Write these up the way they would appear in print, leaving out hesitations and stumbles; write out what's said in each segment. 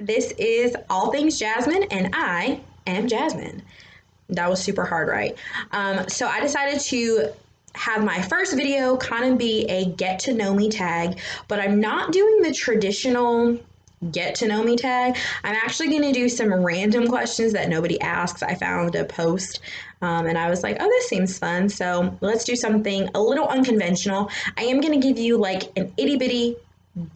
This is All Things Jasmine, and I am Jasmine. That was super hard, right? So I decided to have my first video kind of be a get to know me tag, but I'm not doing the traditional get to know me tag. I'm actually going to do some random questions that nobody asks. I found a post and I was like, oh, this seems fun. So let's do something a little unconventional. I am going to give you like an itty bitty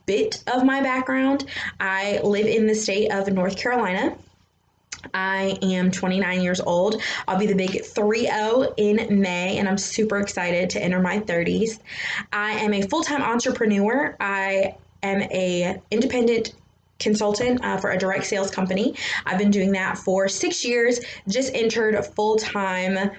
bit of my background. I live in the state of North Carolina. I am 29 years old. I'll be the big 3-0 in May, and I'm super excited to enter my 30s. I am a full-time entrepreneur. I am a independent consultant for a direct sales company. I've been doing that for 6 years, just entered full-time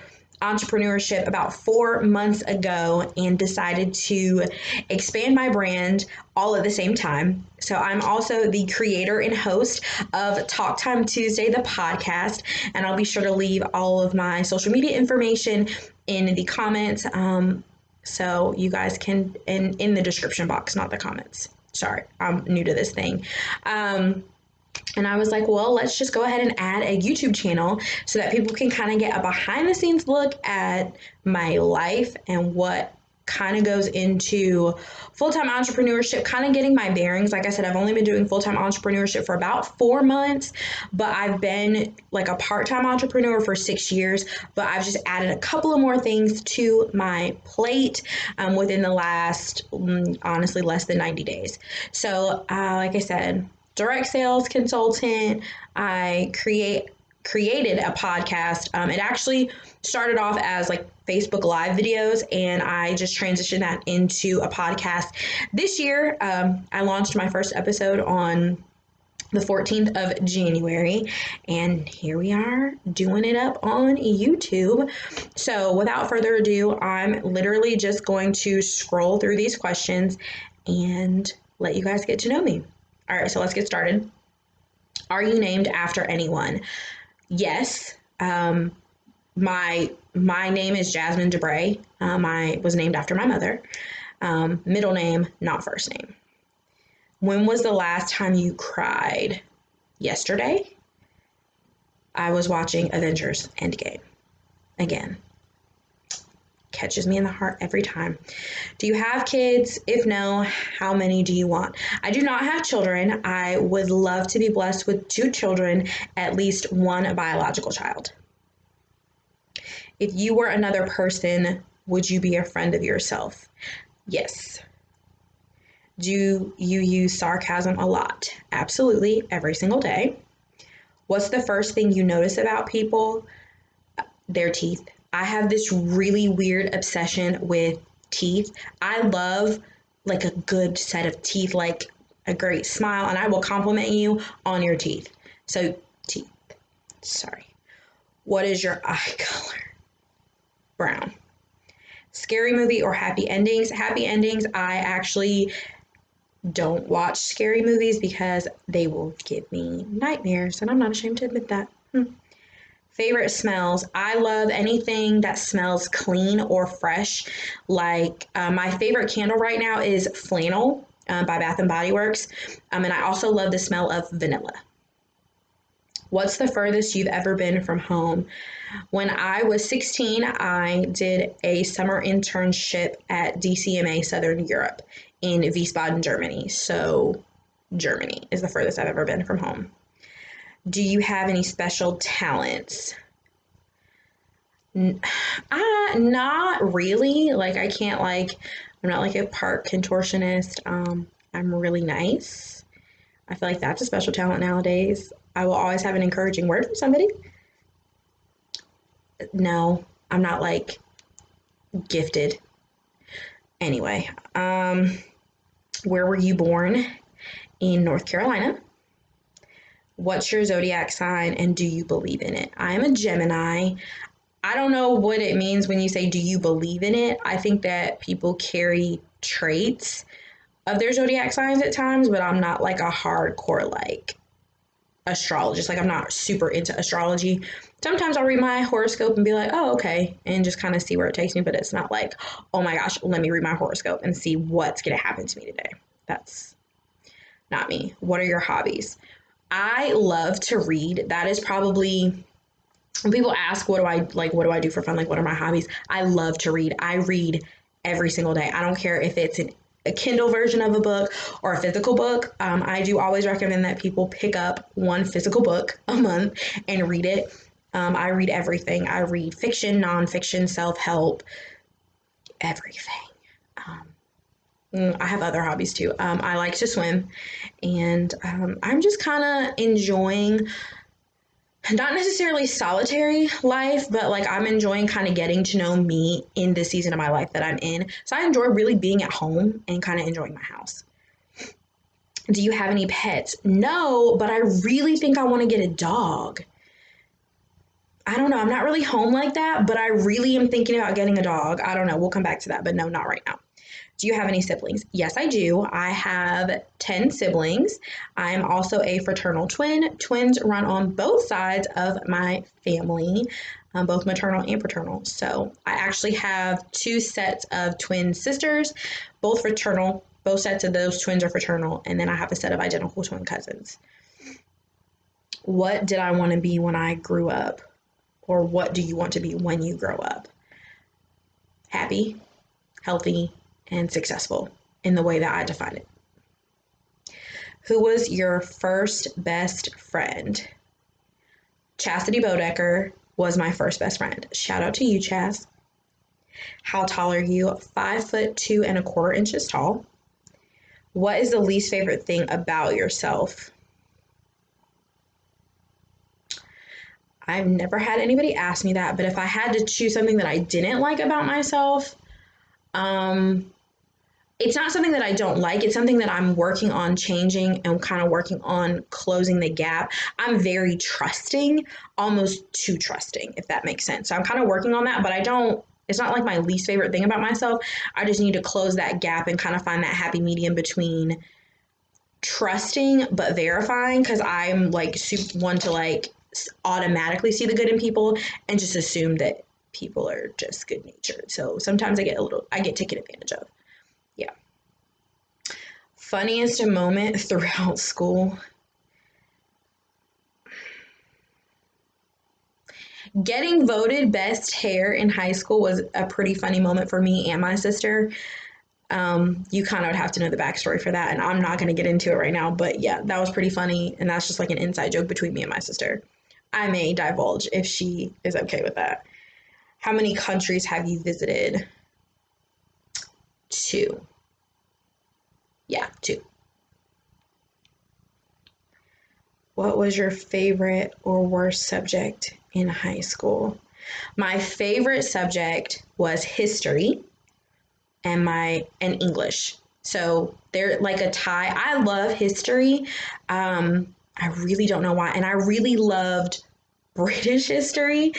entrepreneurship about 4 months ago and decided to expand my brand all at the same time. So I'm also the creator and host of Talk Time Tuesday, the podcast, and I'll be sure to leave all of my social media information in the comments. So you guys can, in the description box, not the comments. Sorry, I'm new to this thing. And I was like, well, let's just go ahead and add a YouTube channel so that people can kind of get a behind the scenes look at my life and what kind of goes into full-time entrepreneurship, kind of getting my bearings. Like I said, I've only been doing full-time entrepreneurship for about 4 months, but I've been like a part-time entrepreneur for 6 years, but I've just added a couple of more things to my plate within the last, honestly, less than 90 days. So like I said, direct sales consultant. I created a podcast. It actually started off as like Facebook Live videos, and I just transitioned that into a podcast. This year, I launched my first episode on the 14th of January, and here we are doing it up on YouTube. So without further ado, I'm literally just going to scroll through these questions and let you guys get to know me. All right, so let's get started. Are you named after anyone? Yes. My name is Jasmine DeBray. I was named after my mother. Middle name, not first name. When was the last time you cried? Yesterday. I was watching Avengers Endgame again. Catches me in the heart every time. Do you have kids? If no, how many do you want? I do not have children. I would love to be blessed with 2 children, at least 1 biological child. If you were another person, would you be a friend of yourself? Yes. Do you use sarcasm a lot? Absolutely, every single day. What's the first thing you notice about people? Their teeth. I have this really weird obsession with teeth. I love like a good set of teeth, like a great smile, and I will compliment you on your teeth. So teeth. Sorry. What is your eye color? Brown. Scary movie or happy endings? Happy endings. I actually don't watch scary movies because they will give me nightmares, and I'm not ashamed to admit that. Favorite smells. I love anything that smells clean or fresh. Like my favorite candle right now is Flannel by Bath and Body Works. And I also love the smell of vanilla. What's the furthest you've ever been from home? When I was 16, I did a summer internship at DCMA Southern Europe in Wiesbaden, Germany. So Germany is the furthest I've ever been from home. Do you have any special talents? Not really. Like I'm not like a park contortionist. I'm really nice. I feel like that's a special talent nowadays. I will always have an encouraging word from somebody. No, I'm not like gifted. Anyway, where were you born? In North Carolina. What's your zodiac sign and do you believe in it? I'm a Gemini. I don't know what it means when you say, do you believe in it? I think that people carry traits of their zodiac signs at times, but I'm not like a hardcore like astrologist. Like I'm not super into astrology. Sometimes I'll read my horoscope and be like, oh, okay, and just kind of see where it takes me, but it's not like, oh my gosh, let me read my horoscope and see what's going to happen to me today. That's not me. What are your hobbies? I love to read. That is probably when people ask what do I like, what do I do for fun, like what are my hobbies? I love to read. I read every single day. I don't care if it's a Kindle version of a book or a physical book. I do always recommend that people pick up one physical book a month and read it. I read everything. I read fiction, nonfiction, self-help, everything. I have other hobbies too. I like to swim, and I'm just kind of enjoying not necessarily solitary life, but like I'm enjoying kind of getting to know me in this season of my life that I'm in. So I enjoy really being at home and kind of enjoying my house. Do you have any pets? No, but I really think I want to get a dog. I don't know. I'm not really home like that, but I really am thinking about getting a dog. I don't know. We'll come back to that, but no, not right now. Do you have any siblings? Yes, I do. I have 10 siblings. I'm also a fraternal twin. Twins run on both sides of my family, both maternal and paternal. So I actually have two sets of twin sisters, both fraternal. Both sets of those twins are fraternal. And then I have a set of identical twin cousins. What did I want to be when I grew up? Or what do you want to be when you grow up? Happy, healthy, and successful in the way that I define it. Who was your first best friend? Chastity Bodecker was my first best friend. Shout out to you, Chas. How tall are you? 5'2¼ inches tall. What is the least favorite thing about yourself? I've never had anybody ask me that, but if I had to choose something that I didn't like about myself, it's not something that I don't like. It's something that I'm working on changing and kind of working on closing the gap. I'm very trusting, almost too trusting, if that makes sense. So I'm kind of working on that, but it's not like my least favorite thing about myself. I just need to close that gap and kind of find that happy medium between trusting but verifying, because I'm like one to like automatically see the good in people and just assume that people are just good natured. So sometimes I get taken advantage of. Yeah. Funniest moment throughout school. Getting voted best hair in high school was a pretty funny moment for me and my sister. You kind of would have to know the backstory for that, and I'm not going to get into it right now, but yeah, that was pretty funny, and that's just like an inside joke between me and my sister. I may divulge if she is okay with that. How many countries have you visited? 2. Yeah, 2. What was your favorite or worst subject in high school? My favorite subject was history and English. So they're like a tie. I love history. I really don't know why. And I really loved British history.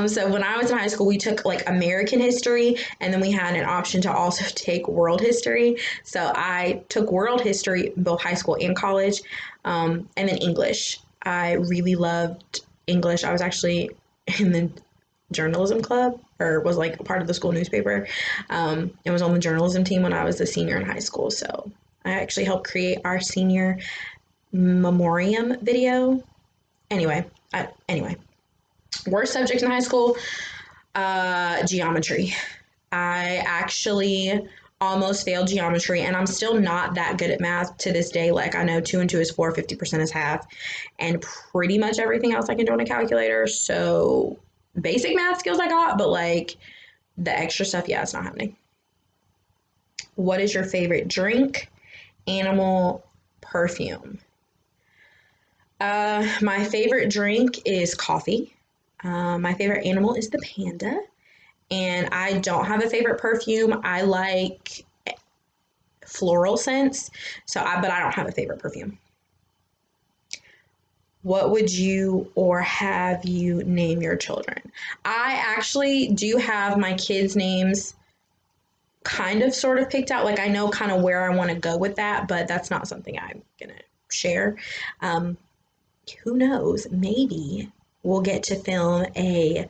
So when I was in high school, we took like American history, and then we had an option to also take world history. So I took world history both high school and college, and then English. I really loved English. I was actually in the journalism club, or was like a part of the school newspaper. It was on the journalism team when I was a senior in high school. So I actually helped create our senior memoriam video. Anyway, worst subject in high school, geometry. I actually almost failed geometry, and I'm still not that good at math to this day. Like, I know 2 and 2 is 4, 50% is half, and pretty much everything else I can do on a calculator. So basic math skills I got, but like the extra stuff, yeah, it's not happening. What is your favorite drink, animal, perfume? My favorite drink is coffee. My favorite animal is the panda. And I don't have a favorite perfume. I like floral scents, but I don't have a favorite perfume. What would you or have you name your children? I actually do have my kids' names kind of sort of picked out. Like, I know kind of where I want to go with that, but that's not something I'm going to share. Who knows? Maybe we'll get to film a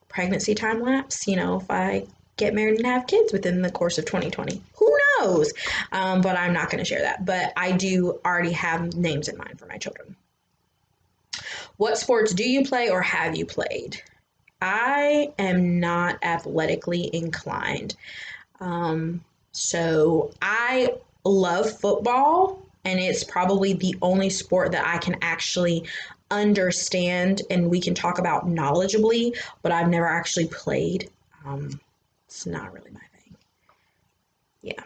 pregnancy time lapse, if I get married and have kids within the course of 2020. Who knows? But I'm not going to share that. But I do already have names in mind for my children. What sports do you play or have you played? I am not athletically inclined. So I love football, and it's probably the only sport that I can actually understand and we can talk about knowledgeably, but I've never actually played. It's not really my thing. Yeah.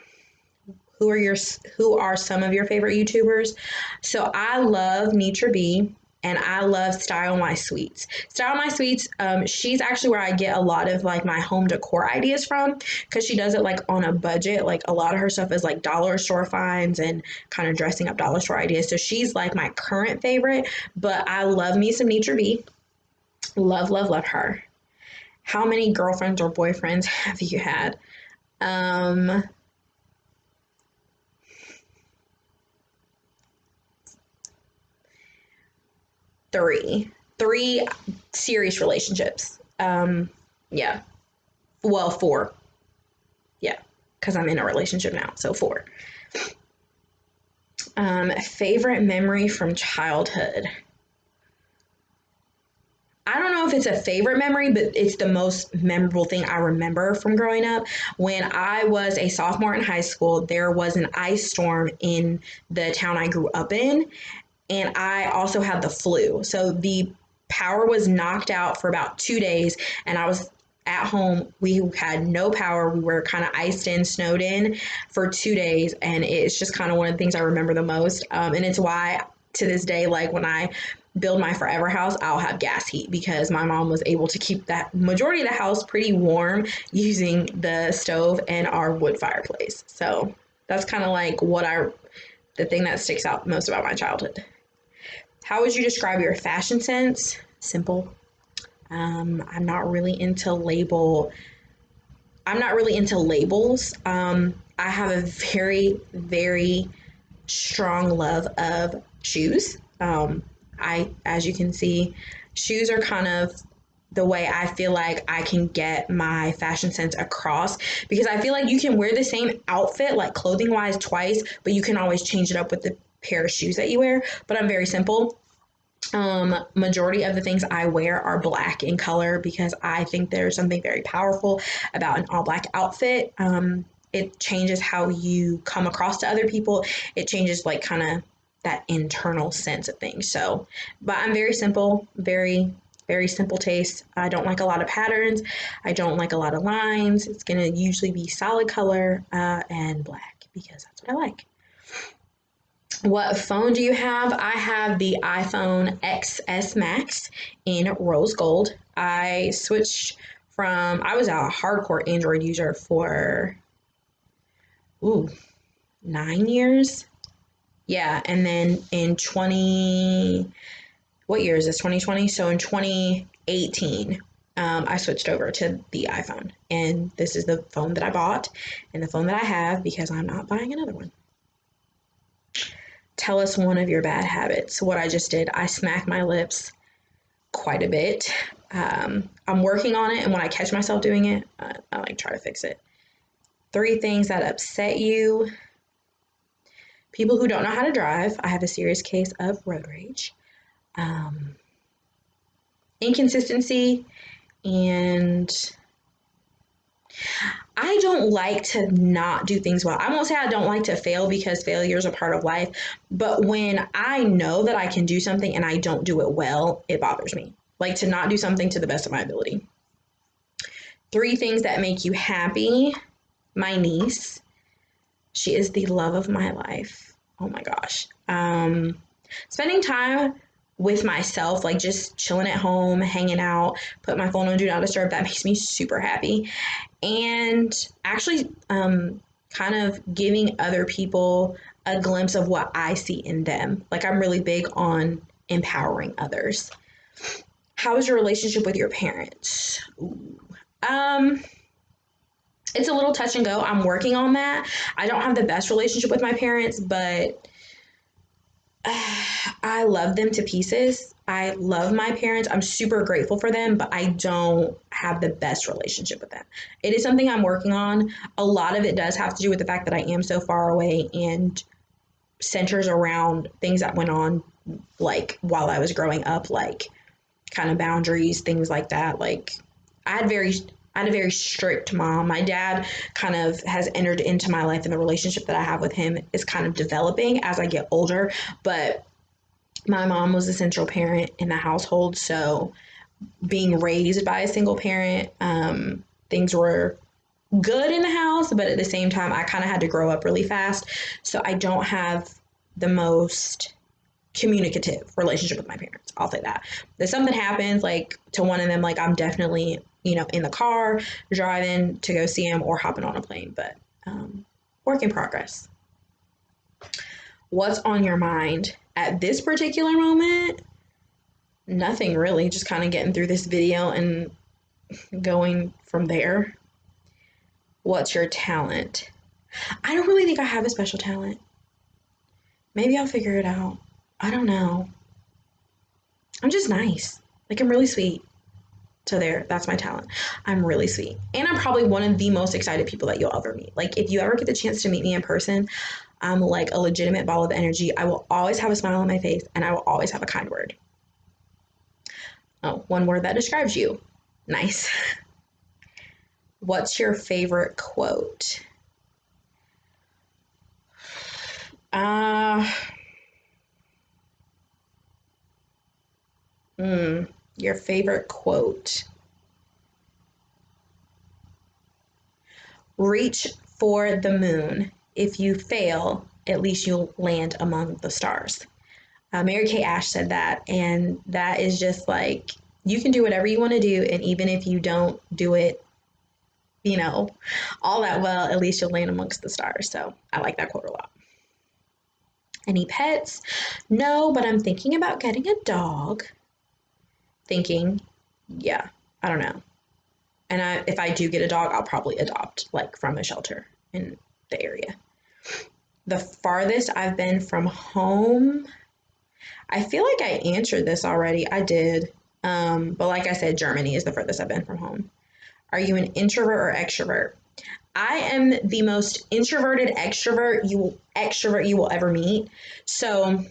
Who are some of your favorite YouTubers? So I love Nitra B, and I love Style My Sweets. Style My Sweets, she's actually where I get a lot of like my home decor ideas from, because she does it like on a budget. Like a lot of her stuff is like dollar store finds and kind of dressing up dollar store ideas. So she's like my current favorite, but I love me some Nitra B. Love, love, love her. How many girlfriends or boyfriends have you had? Three serious relationships. Yeah. Well, four. Yeah. Because I'm in a relationship now. So four. Favorite memory from childhood. I don't know if it's a favorite memory, but it's the most memorable thing I remember from growing up. When I was a sophomore in high school, there was an ice storm in the town I grew up in, and I also had the flu. So the power was knocked out for about 2 days, and I was at home. We had no power. We were kind of iced in, snowed in for 2 days, and it's just kind of one of the things I remember the most. And it's why to this day, like when I build my forever house, I'll have gas heat, because my mom was able to keep that majority of the house pretty warm using the stove and our wood fireplace. So that's kind of like the thing that sticks out most about my childhood. How would you describe your fashion sense? Simple. I'm not really into labels. I have a very, very strong love of shoes. As you can see, shoes are kind of the way I feel like I can get my fashion sense across, because I feel like you can wear the same outfit, like clothing wise, twice, but you can always change it up with the pair of shoes that you wear. But I'm very simple. Majority of the things I wear are black in color, because I think there's something very powerful about an all black outfit. It changes how you come across to other people. It changes like kind of that internal sense of things. So, but I'm very simple, very, very simple taste. I don't like a lot of patterns. I don't like a lot of lines. It's going to usually be solid color and black, because that's what I like. What phone do you have? I have the iPhone XS Max in rose gold. I was a hardcore Android user for 9 years. Yeah, and then what year is this? 2020? So in 2018, I switched over to the iPhone, and this is the phone that I bought and the phone that I have, because I'm not buying another one. Tell us one of your bad habits. What I just did, I smack my lips quite a bit. I'm working on it, and when I catch myself doing it, I like try to fix it. 3 things that upset you. People who don't know how to drive. I have a serious case of road rage. Inconsistency, and I don't like to not do things well. I won't say I don't like to fail, because failure is a part of life. But when I know that I can do something and I don't do it well, it bothers me. Like to not do something to the best of my ability. 3 things that make you happy. My niece. She is the love of my life. Oh my gosh. Spending time with myself, like just chilling at home, hanging out, put my phone on do not disturb, that makes me super happy. And actually kind of giving other people a glimpse of what I see in them. Like I'm really big on empowering others. How is your relationship with your parents? It's a little touch and go. I'm working on that. I don't have the best relationship with my parents, but I love them to pieces. I love my parents. I'm super grateful for them, but I don't have the best relationship with them. It is something I'm working on. A lot of it does have to do with the fact that I am so far away and centers around things that went on like while I was growing up, like kind of boundaries, things like that. Like I had very I had a very strict mom. My dad kind of has entered into my life, and the relationship that I have with him is kind of developing as I get older. But my mom was the central parent in the household, so being raised by a single parent, things were good in the house, but at the same time, I kind of had to grow up really fast. So I don't have the most communicative relationship with my parents. I'll say that. If something happens, like to one of them, like I'm definitely, in the car, driving to go see him or hopping on a plane, but work in progress. What's on your mind at this particular moment? Nothing really, just kind of getting through this video and going from there. What's your talent? I don't really think I have a special talent. Maybe I'll figure it out. I don't know. I'm just nice. Like, I'm really sweet. So that's my talent. I'm really sweet. And I'm probably one of the most excited people that you'll ever meet. Like, if you ever get the chance to meet me in person, I'm like a legitimate ball of energy. I will always have a smile on my face, and I will always have a kind word. Oh, one word that describes you. Nice. What's your favorite quote? Your favorite quote. Reach for the moon. If you fail, at least you'll land among the stars. Mary Kay Ash said that, and that is just like, you can do whatever you want to do, and even if you don't do it, all that well, at least you'll land amongst the stars. So I like that quote a lot. Any pets? No, but I'm thinking about getting a dog. Yeah, I don't know. And if I do get a dog, I'll probably adopt, like, from a shelter in the area. The farthest I've been from home, I feel like I answered this already. I did. But like I said, Germany is the furthest I've been from home. Are you an introvert or extrovert? I am the most introverted extrovert you will ever meet. So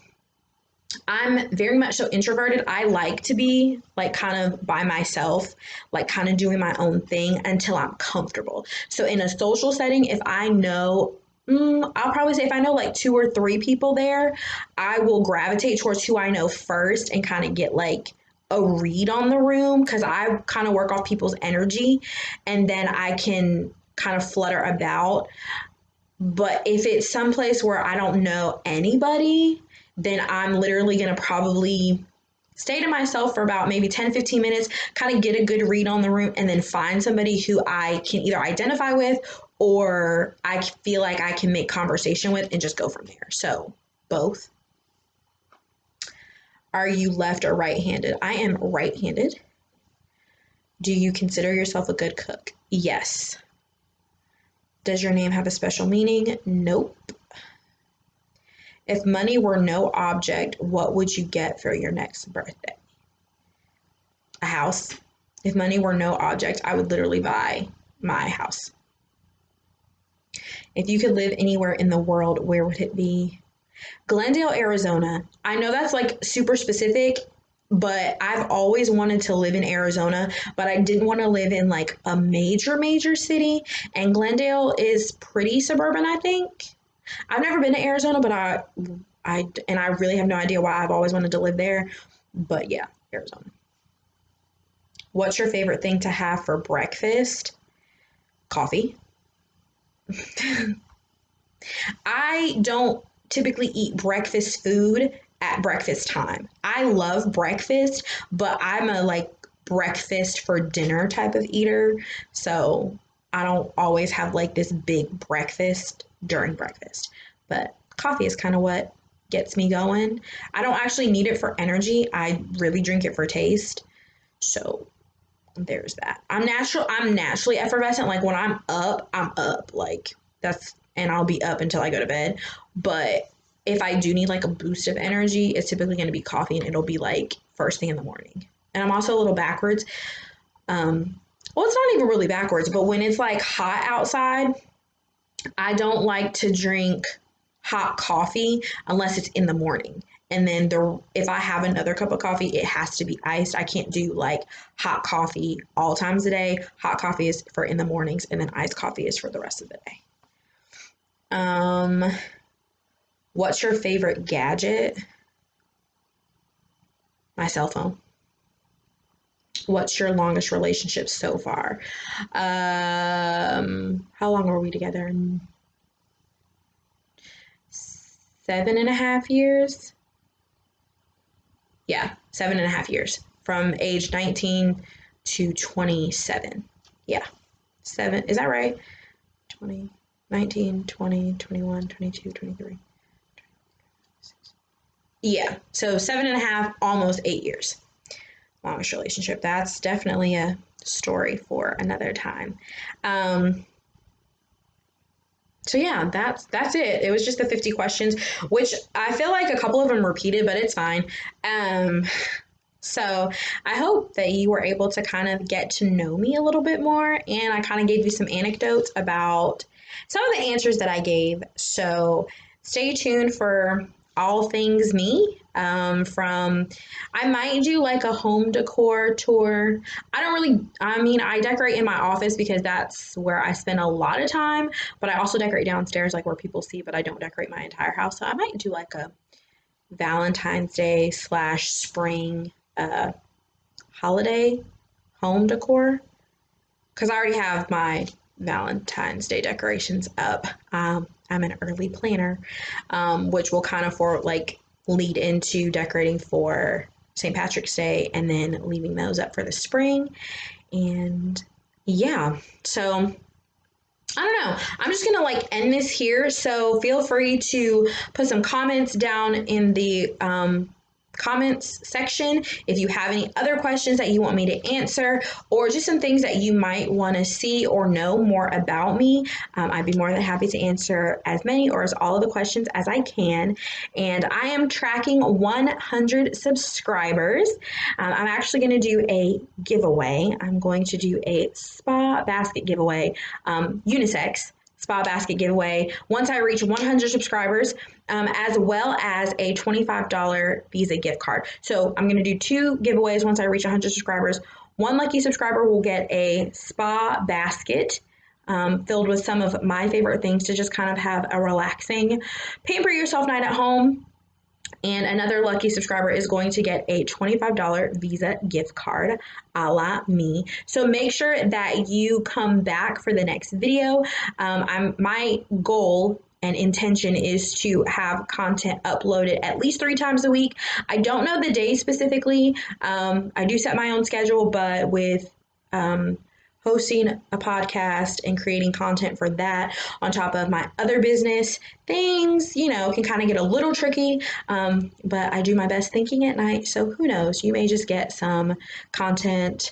I'm very much so introverted. I like to be like kind of by myself, like kind of doing my own thing until I'm comfortable. So in a social setting, if I know, I'll probably say if I know like 2 or 3 people there, I will gravitate towards who I know first and kind of get like a read on the room, because I kind of work off people's energy, and then I can kind of flutter about. But if it's someplace where I don't know anybody, then I'm literally going to probably stay to myself for about maybe 10, 15 minutes, kind of get a good read on the room, and then find somebody who I can either identify with or I feel like I can make conversation with, and just go from there. So both. Are you left or right-handed? I am right-handed. Do you consider yourself a good cook? Yes. Does your name have a special meaning? Nope. If money were no object, what would you get for your next birthday? A house. If money were no object, I would literally buy my house. If you could live anywhere in the world, where would it be? Glendale, Arizona. I know that's like super specific, but I've always wanted to live in Arizona, but I didn't want to live in like a major city. And Glendale is pretty suburban, I think. I've never been to Arizona, but I really have no idea why I've always wanted to live there. But yeah, Arizona. What's your favorite thing to have for breakfast? Coffee. I don't typically eat breakfast food at breakfast time. I love breakfast, but I'm a like breakfast for dinner type of eater. So I don't always have like this big breakfast during breakfast. But coffee is kind of what gets me going. I don't actually need it for energy. I really drink it for taste. So there's that. I'm naturally effervescent. Like when I'm up. Like and I'll be up until I go to bed. But if I do need like a boost of energy, it's typically going to be coffee, and it'll be like first thing in the morning. And I'm also a little backwards. Well, it's not even really backwards, but when it's like hot outside, I don't like to drink hot coffee unless it's in the morning. And then if I have another cup of coffee, it has to be iced. I can't do like hot coffee all times a day. Hot coffee is for in the mornings, and then iced coffee is for the rest of the day. What's your favorite gadget? My cell phone. What's your longest relationship so far? How long were we together? 7.5 years. Yeah, 7.5 years, from age 19 to 27. Yeah, 7, is that right? 20, 19, 20, 21, 22, 23. Yeah, so 7.5, almost 8 years. Longest relationship. That's definitely a story for another time. So yeah, that's it. It was just the 50 questions, which I feel like a couple of them repeated, but it's fine. So I hope that you were able to kind of get to know me a little bit more, and I kind of gave you some anecdotes about some of the answers that I gave. So stay tuned for all things me. I might do like a home decor tour. I decorate in my office because that's where I spend a lot of time, but I also decorate downstairs, like where people see, but I don't decorate my entire house. So I might do like a Valentine's Day / spring holiday home decor, because I already have my Valentine's Day decorations up. I'm an early planner, which will kind of lead into decorating for St. Patrick's Day and then leaving those up for the spring. And yeah, so I don't know. I'm just gonna end this here. So feel free to put some comments down in the comments section if you have any other questions that you want me to answer, or just some things that you might want to see or know more about me. I'd be more than happy to answer as many or as all of the questions as I can. And I am tracking 100 subscribers. I'm actually going to do a giveaway. I'm going to do a spa basket giveaway, unisex spa basket giveaway once I reach 100 subscribers, as well as a $25 Visa gift card. So I'm going to do 2 giveaways once I reach 100 subscribers. One lucky subscriber will get a spa basket filled with some of my favorite things to just kind of have a relaxing, pamper yourself night at home. And another lucky subscriber is going to get a $25 Visa gift card, a la me. So make sure that you come back for the next video. My goal and intention is to have content uploaded at least 3 times a week. I don't know the days specifically. I do set my own schedule, but with hosting a podcast and creating content for that on top of my other business, things, can kind of get a little tricky. But I do my best thinking at night. So who knows? You may just get some content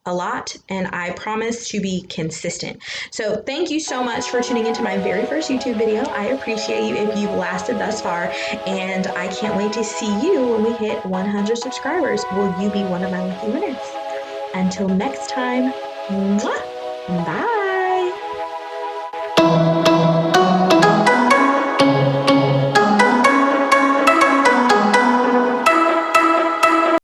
a lot, and I promise to be consistent. So thank you so much for tuning into my very first YouTube video. I appreciate you if you've lasted thus far, and I can't wait to see you when we hit 100 subscribers. Will you be one of my lucky winners? Until next time, mwah, bye.